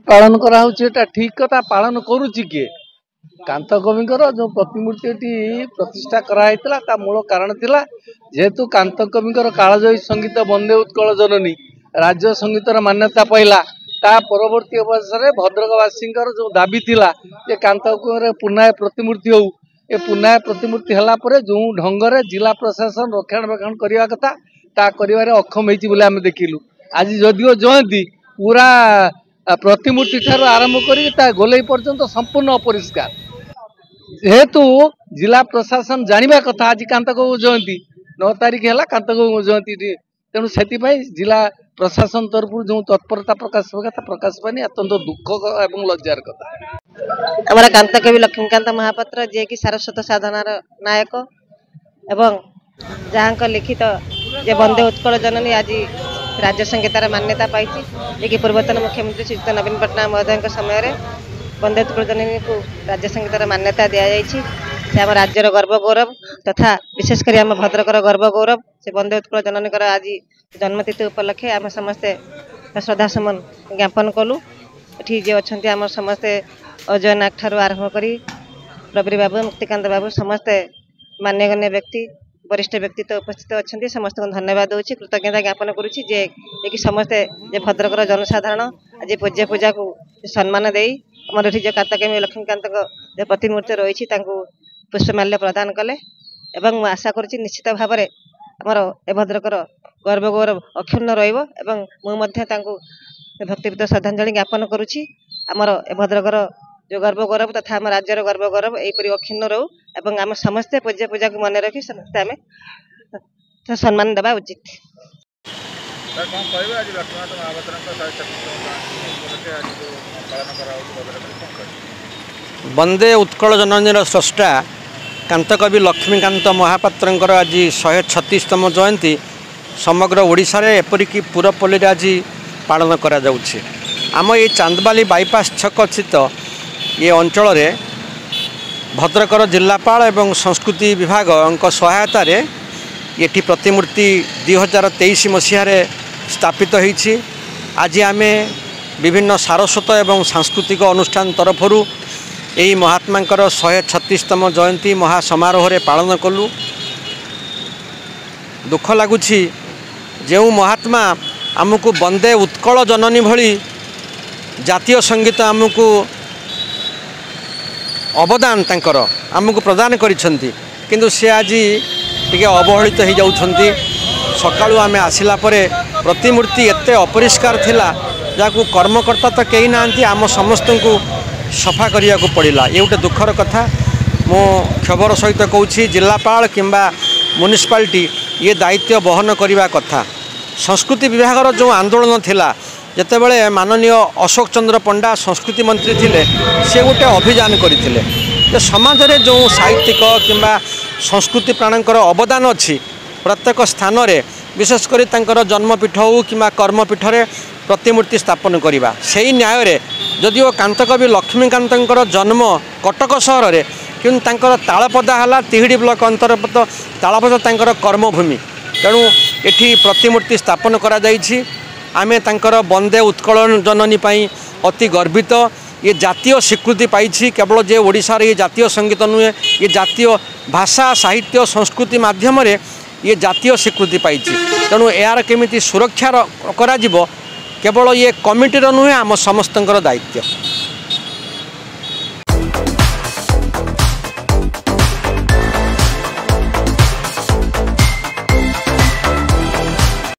पालन करा ठीक कथा पालन करुच्ची किए कांत कविंकर जो प्रतिमूर्ति प्रतिष्ठा कराइला मूल कारण थिला जेहेतु कांत कविंकर कालजयी संगीत वंदे उत्कल जननी राज्य संगीतर मान्यता पाइला ता परवर्ती अवसर भद्रकवासी जो दाबी थिला ये कांत पुनाय प्रतिमूर्ति हो ये पुनाय प्रतिमूर्ति हला परे जो ढंग जिला प्रशासन रक्षणाबेक्षण करने कथा ता कर अक्षम होती देखिलु आज जदिओ जयंती पूरा प्रतिमूर्ति ठार आरंभ कर गोलई पर्यंत संपूर्ण अपरिष्कार जेहेतु जिला प्रशासन जानिबा कथा आज कांतक जयंती 9 तारिख है कांतक जयंती तेणु से जिला प्रशासन तरफ जो तत्परता प्रकाश पानी अत्यंत दुख और लज्जार कथा हमारा कांतकवि लक्ष्मीकांत महापात्र जे कि सारस्वत साधनार नायक एवं जहाँ लिखित जे वंदे उत्कल जननी आज राज्य संगीतार मान्यता पाई कि पूर्वतन मुख्यमंत्री श्रीयुक्त नवीन पट्टनायक महोदय समय वंदे उत्कल जननी को राज्य संगीतार मान्यता दि जाइए से आम राज्यर गर्व गौरव तथा विशेषकर आम भद्रकर गर्व गौरव से वंदे उत्कल जननी आज जन्मतिथि उपलक्षे आम समस्ते श्रद्धा सुमन ज्ञापन कलु ये जे अच्छा आम समस्ते अजय नाग ठार आरंभ कर रवि बाबू मुक्तिकांत बाबू समस्ते मान्यगण्य व्यक्ति वरिष्ठ व्यक्तित्व उपस्थित अच्छा समस्त को धन्यवाद दूसरी कृतज्ञता ज्ञापन करुच्ची जे कि समस्ते भद्रकर जनसाधारण आज पूज्य पूजा को सम्मान दे आमर ये कांतकवि लक्ष्मीकांत जो प्रतिमूर्ति रही पुष्पमाल्य प्रदान कले एवं आशा करुच्ची निश्चित भाव में आमर ए भद्रकर गर्व गौरव अक्षुण्ण रु भक्तिपूत श्रद्धांजलि ज्ञापन करुच्ची आमर ए भद्रकर जो गर्व गौरव तथा आम राज्यर गर्व गौरव यहीपरि अक्षुण्ण रो एवं आम समस्ते पूज्य पूजा को मन रखी समस्ते आम सम्मान देवा उचित। वंदे उत्कल जननी स्रष्टा कांतकवि लक्ष्मीकांत महापात्र आज 136तम जयंती समग्र ओडिशा रे एपरिक पुरपल्ली आज पालन करा जाउछि। आम ये चांदबाली बाईपास छक स्थित ये अंचल रे भद्रकर जिलापाल एवं संस्कृति विभाग सहायता रे ये प्रतिमूर्ति 2023 मसीह स्थापित होइछि। आज आमे विभिन्न सारस्वत एवं सांस्कृतिक अनुष्ठान तरफरु यही महात्मांकर 136तम जयंती महासमारोह रे पालन कलु। दुख लगुछि जो महात्मा आमको वंदे उत्कल जननी भली जातीय संगीत आमको अवदान तांकर आमको प्रदान करिसेंती किंतु से आज टिके अवहेलित हो जाउछंती। सकाळु आमे आसिला परे प्रतिमूर्ति एते अपरिष्कार थिला जाकू कर्मकर्ता तो कहीं नांती आम समस्त को सफा करिया को पड़िला। ये गोटे दुखर कथा मो खबर सहित कहूँ जिलापाल किंबा म्युनिसिपालिटी ये दायित्व बहन करने कथा। संस्कृति विभाग जो आंदोलन थिला जेतेबेले माननीय अशोक चंद्र पंडा संस्कृति मंत्री थिले से गोटे अभियान करते समाज रे जो साहित्यिक किंबा संस्कृति प्राणकर अवदान अच्छी प्रत्येक स्थान रे विशेषकर तांकर जन्मपीठ हो कि कर्मपीठ रे प्रतिमूर्ति स्थापन करवा से न्याय रे जदिओ कांतकवि लक्ष्मीकांतर जन्म कटक सहर रे किंतु तांकर तालपदा है तिहिड़ी ब्लॉक अंतर्गत तालपदा तांकर कर्मभूमि तेणु एठी प्रतिमूर्ति स्थापन करा जाइछि। आमे तांकर वंदे उत्कल जननी पाई अति गर्वित। ये जातीय स्वीकृति पाई केवल जे ओडिशा रे ये जातीय संगीत नुहे ये जातीय भाषा साहित्य संस्कृति माध्यम रे ये जातीय स्वीकृति पाई तेणु यार केमिति सुरक्षा करा जिवो केवल ये कमिटीर नुहे आम समस्तंकर दायित्व।